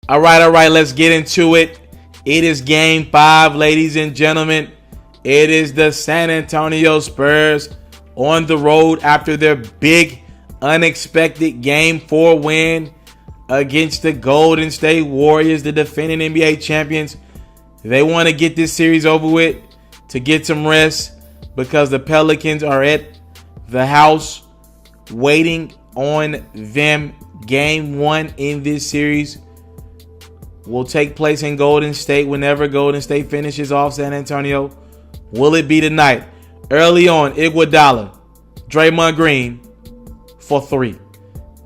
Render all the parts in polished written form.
All right, let's get into it. It is game 5, ladies and gentlemen. It is the San Antonio Spurs on the road after their big, unexpected game 4 win against the Golden State Warriors, the defending NBA champions. They want to get this series over with to get some rest because the Pelicans are at the house waiting on them. Game 1 in this series will take place in Golden State whenever Golden State finishes off San Antonio. Will it be tonight? Early on, Iguodala, Draymond Green for 3.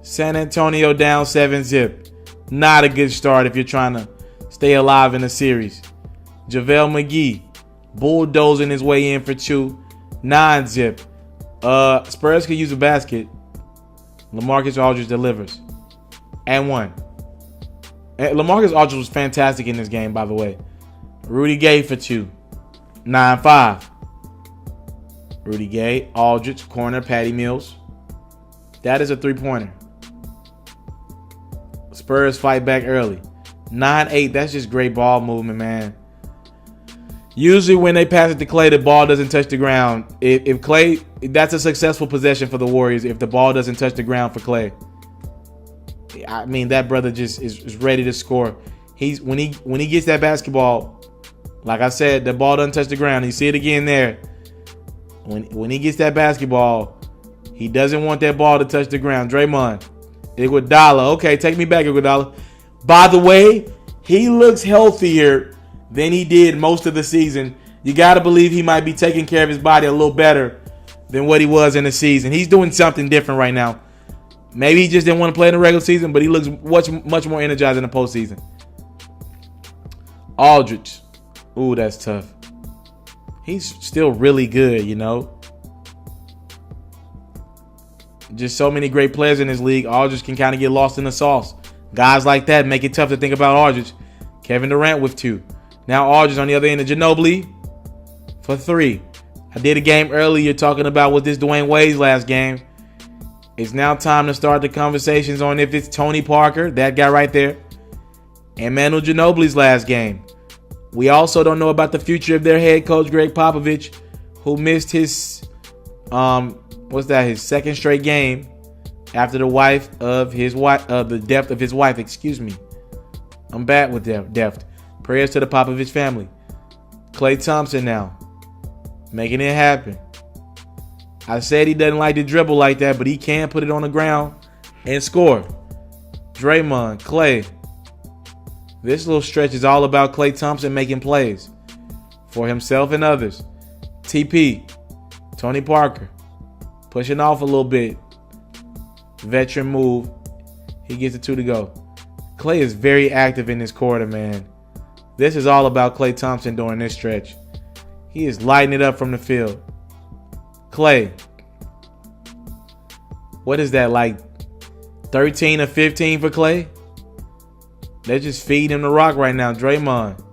San Antonio down 7-zip. Not a good start if you're trying to stay alive in the series. JaVale McGee bulldozing his way in for 2. 9-zip. Spurs could use a basket. LaMarcus Aldridge delivers. And 1. LaMarcus Aldridge was fantastic in this game, by the way. Rudy Gay for 2. 9-5. Rudy Gay, Aldridge, corner, Patty Mills. That is a 3-pointer. Spurs fight back early. 9-8. That's just great ball movement, man. Usually when they pass it to Clay, the ball doesn't touch the ground. If Clay, that's a successful possession for the Warriors if the ball doesn't touch the ground for Clay. I mean, that brother just is ready to score. When he gets that basketball, like I said, the ball doesn't touch the ground. You see it again there. When he gets that basketball, he doesn't want that ball to touch the ground. Draymond, Iguodala. Okay, take me back, Iguodala. By the way, he looks healthier than he did most of the season. You got to believe he might be taking care of his body a little better than what he was in the season. He's doing something different right now. Maybe he just didn't want to play in the regular season, but he looks much more energized in the postseason. Aldridge. Ooh, that's tough. He's still really good, you know. Just so many great players in this league. Aldridge can kind of get lost in the sauce. Guys like that make it tough to think about Aldridge. Kevin Durant with 2. Now Aldridge on the other end of Ginobili for 3. I did a game earlier talking about was this Dwayne Wade's last game. It's now time to start the conversations on if it's Tony Parker, that guy right there, and Manu Ginobili's last game. We also don't know about the future of their head coach, Greg Popovich, who missed his, his second straight game after the death of his wife. Excuse me. I'm bad with death. Prayers to the Popovich family. Klay Thompson now, making it happen. I said he doesn't like to dribble like that, but he can put it on the ground and score. Draymond, Klay. This little stretch is all about Klay Thompson making plays for himself and others. TP, Tony Parker, pushing off a little bit. Veteran move. He gets the 2 to go. Klay is very active in this quarter, man. This is all about Klay Thompson during this stretch. He is lighting it up from the field. Klay. What is that, like 13 or 15 for Klay? They're just feeding him the rock right now. Draymond.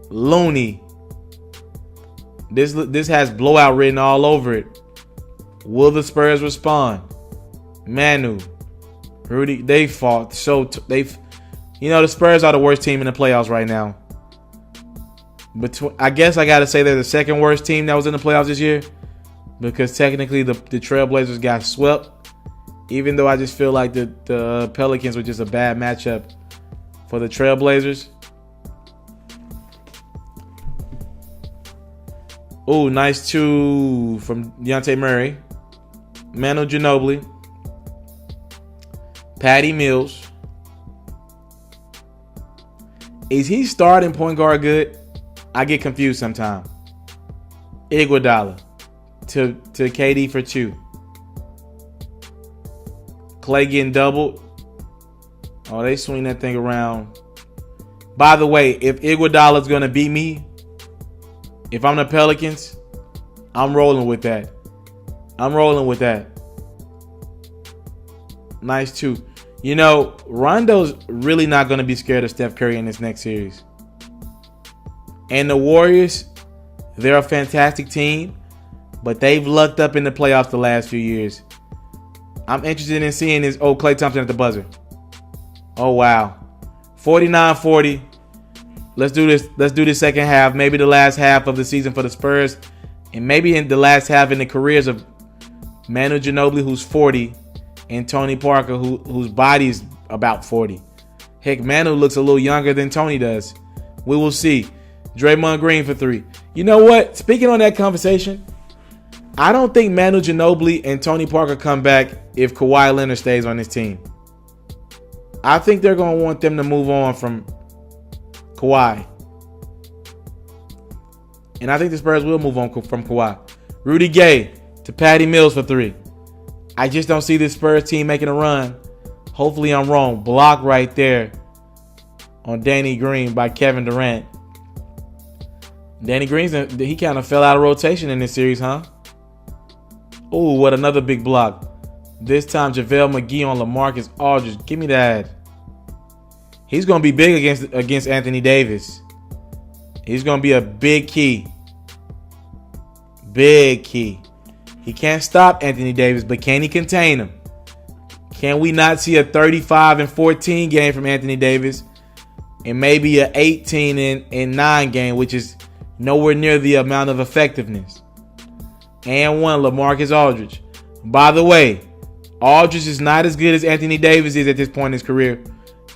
Looney. This has blowout written all over it. Will the Spurs respond? Manu. Rudy. They fought. The Spurs are the worst team in the playoffs right now. I guess I got to say they're the second worst team that was in the playoffs this year because technically the Trailblazers got swept, even though I just feel like the Pelicans were just a bad matchup for the Trailblazers. Ooh, nice 2 from Dejounte Murray. Manu Ginobili. Patty Mills. Is he starting point guard good? I get confused sometimes. Iguodala to KD for 2. Klay getting doubled. Oh, they swing that thing around. By the way, if Iguodala's going to beat me, if I'm the Pelicans, I'm rolling with that. Nice 2. Rondo's really not going to be scared of Steph Curry in this next series. And the Warriors, they're a fantastic team, but they've lucked up in the playoffs the last few years. I'm interested in seeing this Klay Thompson at the buzzer. Oh, wow. 49-40. Let's do this. Let's do the second half. Maybe the last half of the season for the Spurs. And maybe in the last half in the careers of Manu Ginobili, who's 40, and Tony Parker, whose body is about 40. Heck, Manu looks a little younger than Tony does. We will see. Draymond Green for 3. You know what? Speaking on that conversation, I don't think Manu Ginobili and Tony Parker come back if Kawhi Leonard stays on his team. I think they're going to want them to move on from Kawhi. And I think the Spurs will move on from Kawhi. Rudy Gay to Patty Mills for 3. I just don't see this Spurs team making a run. Hopefully I'm wrong. Block right there on Danny Green by Kevin Durant. Danny Green's he kind of fell out of rotation in this series, huh? Oh, what another big block. This time JaVale McGee on LaMarcus Aldridge. Give me that. He's going to be big against Anthony Davis. He's going to be a big key. Big key. He can't stop Anthony Davis, but can he contain him? Can we not see a 35-14 game from Anthony Davis and maybe a 18-9 game, which is nowhere near the amount of effectiveness? And one, LaMarcus Aldridge. By the way, Aldridge is not as good as Anthony Davis is at this point in his career.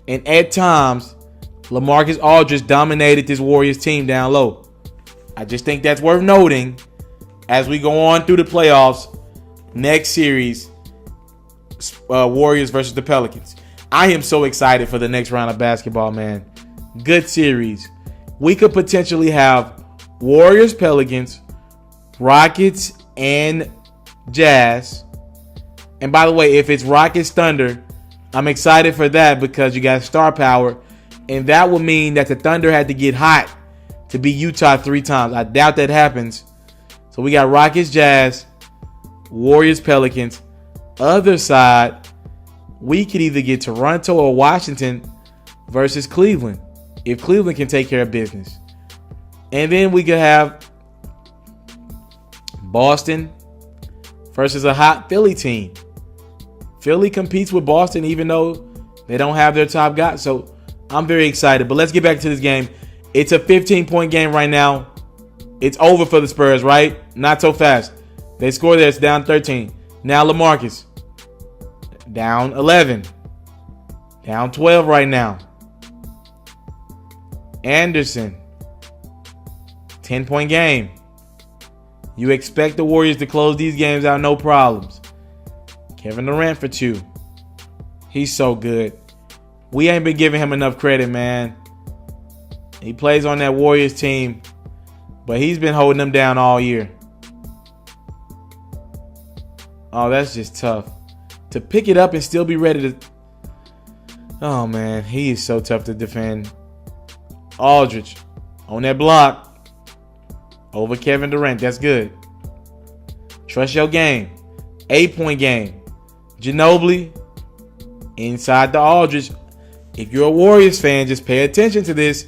And at times, LaMarcus Aldridge dominated this Warriors team down low. I just think that's worth noting as we go on through the playoffs next series, Warriors versus the Pelicans. I am so excited for the next round of basketball, man. Good series. We could potentially have Warriors, Pelicans, Rockets, and Jazz. And by the way, if it's Rockets, Thunder, I'm excited for that because you got star power. And that will mean that the Thunder had to get hot to beat Utah 3 times. I doubt that happens. So we got Rockets, Jazz, Warriors, Pelicans. Other side, we could either get Toronto or Washington versus Cleveland if Cleveland can take care of business. And then we could have Boston versus a hot Philly team. Philly competes with Boston even though they don't have their top guy. So I'm very excited. But let's get back to this game. It's a 15-point game right now. It's over for the Spurs, right? Not so fast. They score there. It's down 13. Now LaMarcus. Down 11. Down 12 right now. Anderson. 10-point game. You expect the Warriors to close these games out, no problems. Kevin Durant for 2. He's so good. We ain't been giving him enough credit, man. He plays on that Warriors team, but he's been holding them down all year. Oh, that's just tough. To pick it up and still be ready to... Oh, man. He is so tough to defend. Aldridge on that block over Kevin Durant. That's good. Trust your game. 8-point game. Ginobili inside the Aldridge. If you're a Warriors fan, just pay attention to this.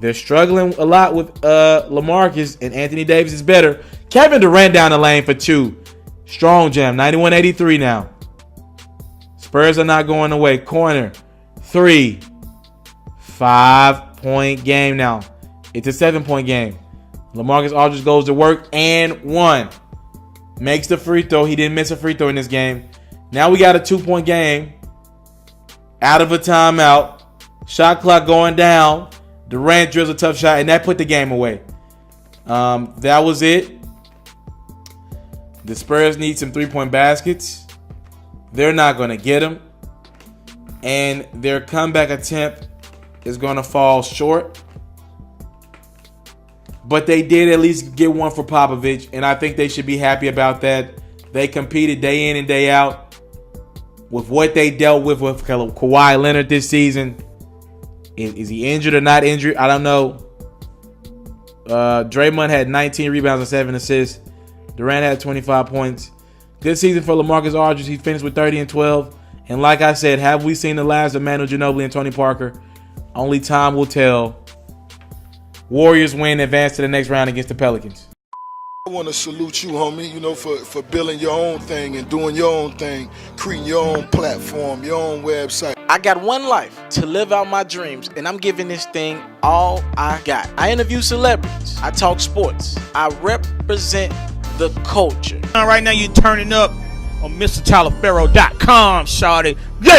They're struggling a lot with LaMarcus, and Anthony Davis is better. Kevin Durant down the lane for 2. Strong jam. 91-83 now. Spurs are not going away. Corner. 3. 5-point game now. It's a 7-point game. LaMarcus Aldridge goes to work and 1. Makes the free throw. He didn't miss a free throw in this game. Now we got a 2-point game. Out of a timeout. Shot clock going down. Durant drills a tough shot, and that put the game away. That was it. The Spurs need some 3-point baskets. They're not going to get them. And their comeback attempt is going to fall short. But they did at least get one for Popovich, and I think they should be happy about that. They competed day in and day out with what they dealt with Kawhi Leonard this season. Is he injured or not injured? I don't know. Draymond had 19 rebounds and 7 assists. Durant had 25 points. Good season for LaMarcus Aldridge. He finished with 30 and 12. And like I said, have we seen the last of Manu Ginobili and Tony Parker? Only time will tell. Warriors win, advance to the next round against the Pelicans. I want to salute you, homie, for building your own thing and doing your own thing, creating your own platform, your own website. I got one life to live out my dreams, and I'm giving this thing all I got. I interview celebrities. I talk sports. I represent the culture. Right now, you're turning up on MrTaliaferro.com, shawty. Yeah.